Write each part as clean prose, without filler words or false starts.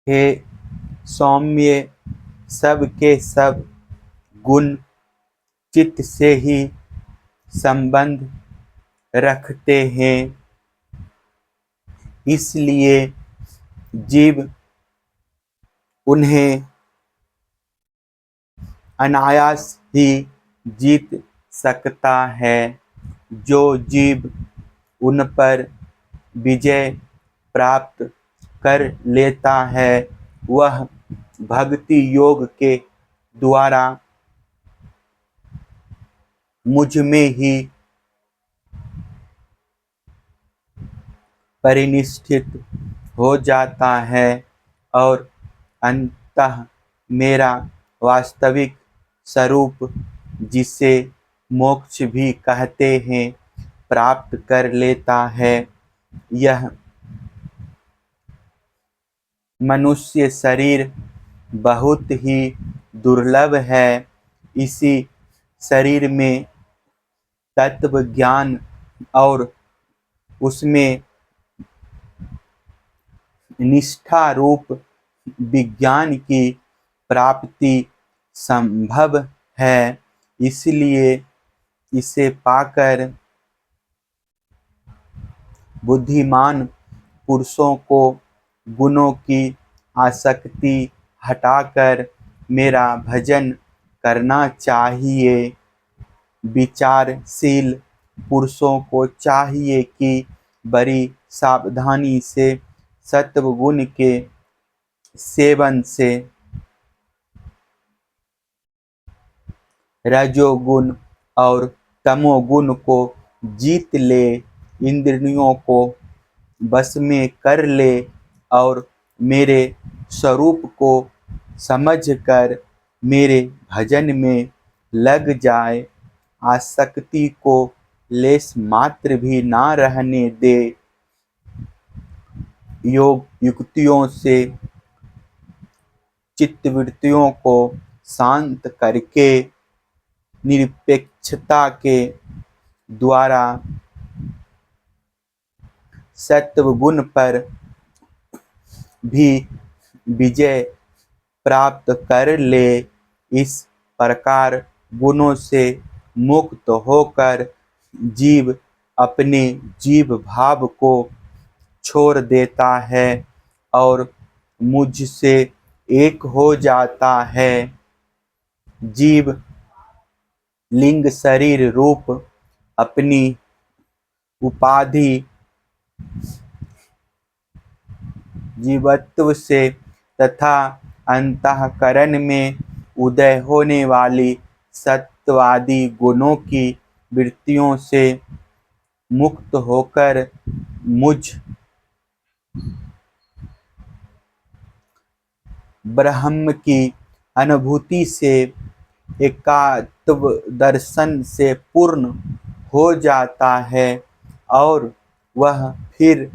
हे सौम्य, सब के सब गुण चित्त से ही संबंध रखते हैं, इसलिए जीव उन्हें अनायास ही जीत सकता है। जो जीव उन पर विजय प्राप्त कर लेता है, वह भक्ति योग के द्वारा मुझ में ही परिनिष्ठित हो जाता है और अंततः मेरा वास्तविक स्वरूप, जिसे मोक्ष भी कहते हैं, प्राप्त कर लेता है। यह मनुष्य शरीर बहुत ही दुर्लभ है। इसी शरीर में तत्व ज्ञान और उसमें निष्ठा रूप विज्ञान की प्राप्ति संभव है, इसलिए इसे पाकर बुद्धिमान पुरुषों को गुणों की आसक्ति हटाकर मेरा भजन करना चाहिए। विचारशील पुरुषों को चाहिए कि बड़ी सावधानी से सत्वगुण के सेवन से रजोगुण और तमोगुण को जीत ले, इंद्रियों को बस में कर ले और मेरे स्वरूप को समझकर मेरे भजन में लग जाए। आसक्ति को लेश मात्र भी ना रहने दे। योग युक्तियों से चित्तवृत्तियों को शांत करके निरपेक्षता के द्वारा सत्वगुण पर भी विजय प्राप्त कर ले। इस प्रकार गुणों से मुक्त होकर जीव अपने जीव भाव को छोड़ देता है और मुझसे एक हो जाता है। जीव लिंग शरीर रूप अपनी उपाधि जीवत्व से तथा अंतःकरण में उदय होने वाली सत्वादि गुणों की वृत्तियों से मुक्त होकर मुझ ब्रह्म की अनुभूति से एकात्व दर्शन से पूर्ण हो जाता है और वह फिर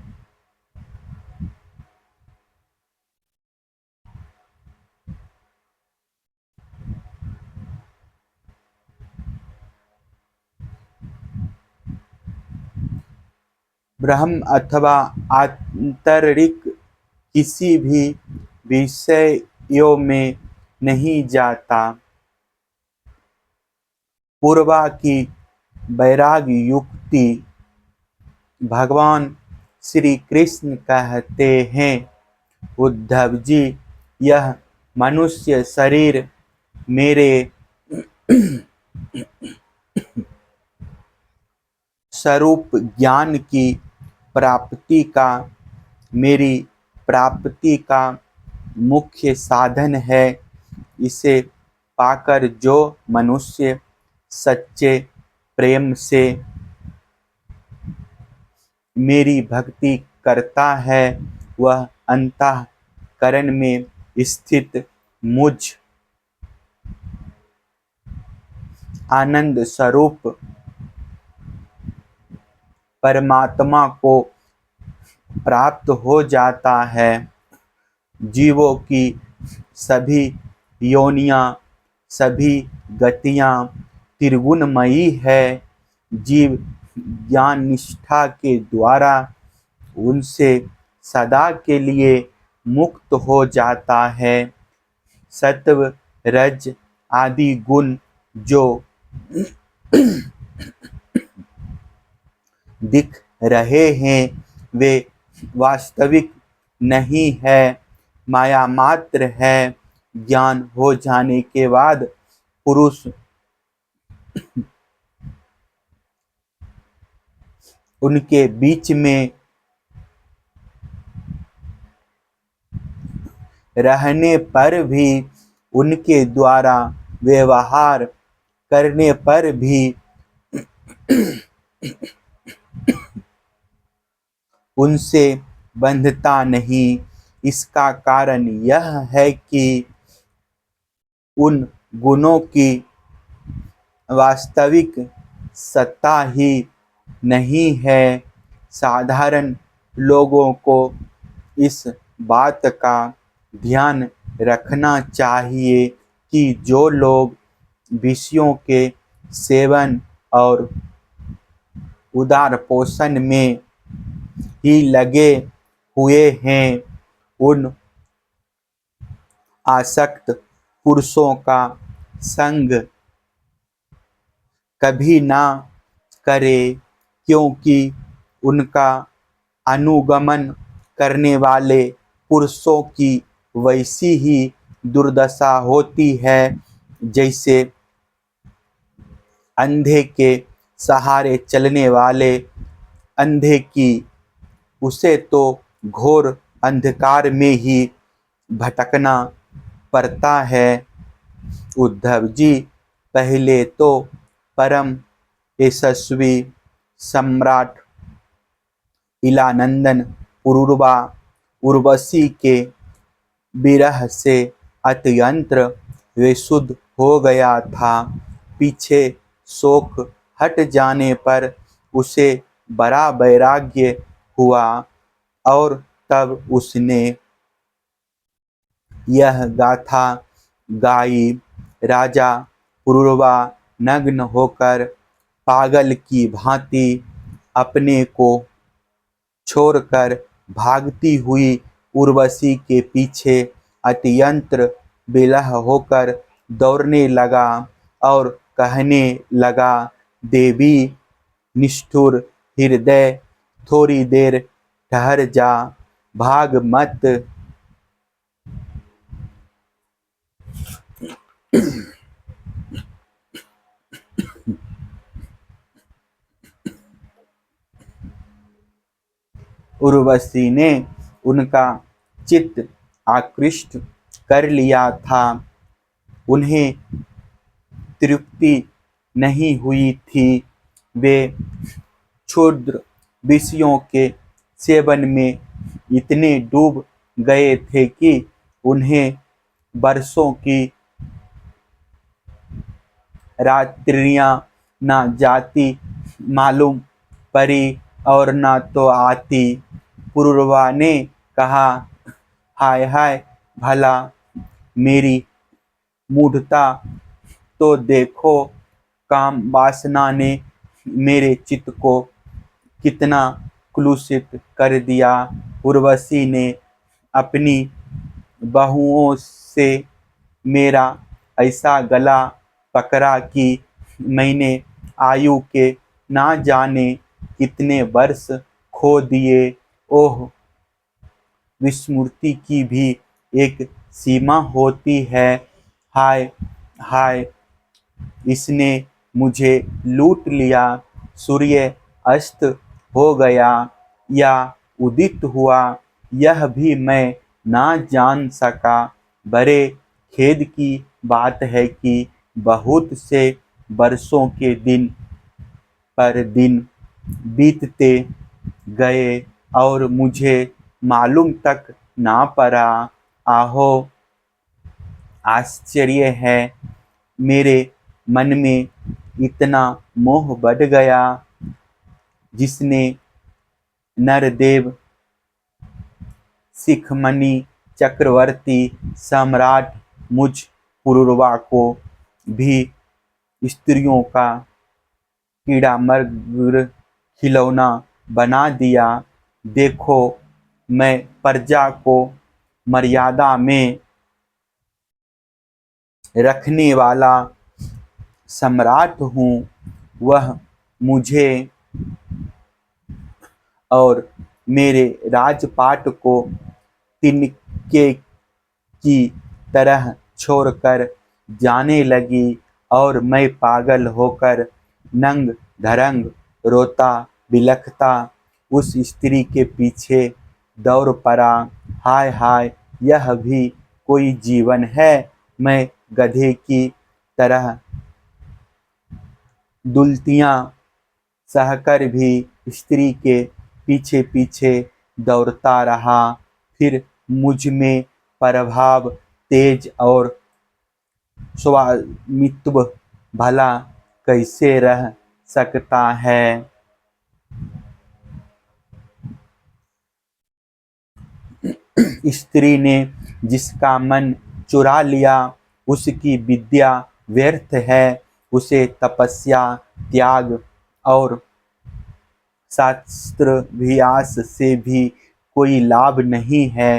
ब्रह्म अथवा आंतरिक किसी भी विषयों में नहीं जाता। पूर्वा की वैराग्य युक्ति भगवान श्री कृष्ण कहते हैं, उद्धव जी, यह मनुष्य शरीर मेरे स्वरूप ज्ञान की प्राप्ति का, मेरी प्राप्ति का मुख्य साधन है। इसे पाकर जो मनुष्य सच्चे प्रेम से मेरी भक्ति करता है, वह अंतःकरण में स्थित मुझ आनंद स्वरूप परमात्मा को प्राप्त हो जाता है। जीवों की सभी योनियां, सभी गतियां त्रिगुणमयी है। जीव ज्ञान निष्ठा के द्वारा उनसे सदा के लिए मुक्त हो जाता है। सत्व रज आदि गुण जो दिख रहे हैं वे वास्तविक नहीं है, माया मात्र है। ज्ञान हो जाने के बाद पुरुष उनके बीच में रहने पर भी, उनके द्वारा व्यवहार करने पर भी उनसे बंधता नहीं। इसका कारण यह है कि उन गुणों की वास्तविक सत्ता ही नहीं है। साधारण लोगों को इस बात का ध्यान रखना चाहिए कि जो लोग विषयों के सेवन और उदार पोषण में ही लगे हुए हैं, उन आसक्त पुरुषों का संग कभी ना करे, क्योंकि उनका अनुगमन करने वाले पुरुषों की वैसी ही दुर्दशा होती है जैसे अंधे के सहारे चलने वाले अंधे की। उसे तो घोर अंधकार में ही भटकना पड़ता है। उद्धव जी, पहले तो परम यशस्वी सम्राट इलानंदन पुरुरवा उर्वशी के विरह से अत्यंत विशुद्ध हो गया था। पीछे शोक हट जाने पर उसे बड़ा वैराग्य हुआ और तब उसने यह गाथा गाई। राजा पुरुरवा नग्न होकर पागल की भांति अपने को छोड़कर भागती हुई उर्वशी के पीछे अत्यंत विलह होकर दौड़ने लगा और कहने लगा, देवी निष्ठुर हृदय, थोड़ी देर ठहर जा, भाग मत। उर्वशी ने उनका चित्त आकृष्ट कर लिया था। उन्हें तृप्ति नहीं हुई थी। वे क्षुद्र विषयों के सेवन में इतने डूब गए थे कि उन्हें वर्षों की रात्रियां ना जाती मालूम पड़ी और ना तो आती। पुरुरवा ने कहा, हाय हाय, भला मेरी मूढ़ता तो देखो, काम वासना ने मेरे चित्त को कितना क्लुषित कर दिया। उर्वशी ने अपनी बाहुओं से मेरा ऐसा गला पकड़ा कि मैंने आयु के ना जाने कितने वर्ष खो दिए। ओह, विस्मृति की भी एक सीमा होती है। हाय हाय, इसने मुझे लूट लिया। सूर्य अस्त हो गया या उदित हुआ यह भी मैं ना जान सका। बड़े खेद की बात है कि बहुत से वर्षों के दिन पर दिन बीतते गए और मुझे मालूम तक ना पड़ा। आहो, आश्चर्य है, मेरे मन में इतना मोह बढ़ गया जिसने नरदेव शिखमणि चक्रवर्ती सम्राट मुझ पुरुरवा को भी स्त्रियों का कीड़ा मर खिलौना बना दिया। देखो, मैं प्रजा को मर्यादा में रखने वाला सम्राट हूँ। वह मुझे और मेरे राजपाट को तिनके की तरह छोड़कर जाने लगी और मैं पागल होकर नंग धड़ंग रोता बिलखता उस स्त्री के पीछे दौड़ पड़ा। हाय हाय, यह भी कोई जीवन है। मैं गधे की तरह दुलतियां सहकर भी स्त्री के पीछे पीछे दौड़ता रहा। फिर मुझ में प्रभाव तेज और स्वामित्व भला कैसे रह सकता है। स्त्री ने जिसका मन चुरा लिया उसकी विद्या व्यर्थ है। उसे तपस्या त्याग और शास्त्राभ्यास से भी कोई लाभ नहीं है।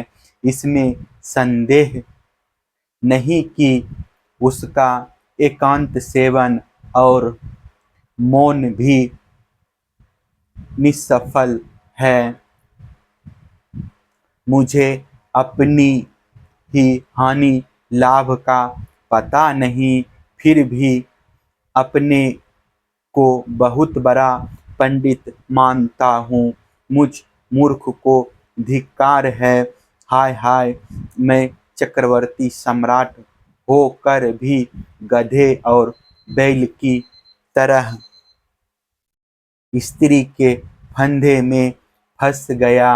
इसमें संदेह नहीं कि उसका एकांत सेवन और मौन भी निष्फल है। मुझे अपनी ही हानि लाभ का पता नहीं, फिर भी अपने को बहुत बड़ा पंडित मानता हूँ। मुझ मूर्ख को धिक्कार है। हाय हाय, मैं चक्रवर्ती सम्राट होकर भी गधे और बैल की तरह स्त्री के फंदे में फंस गया।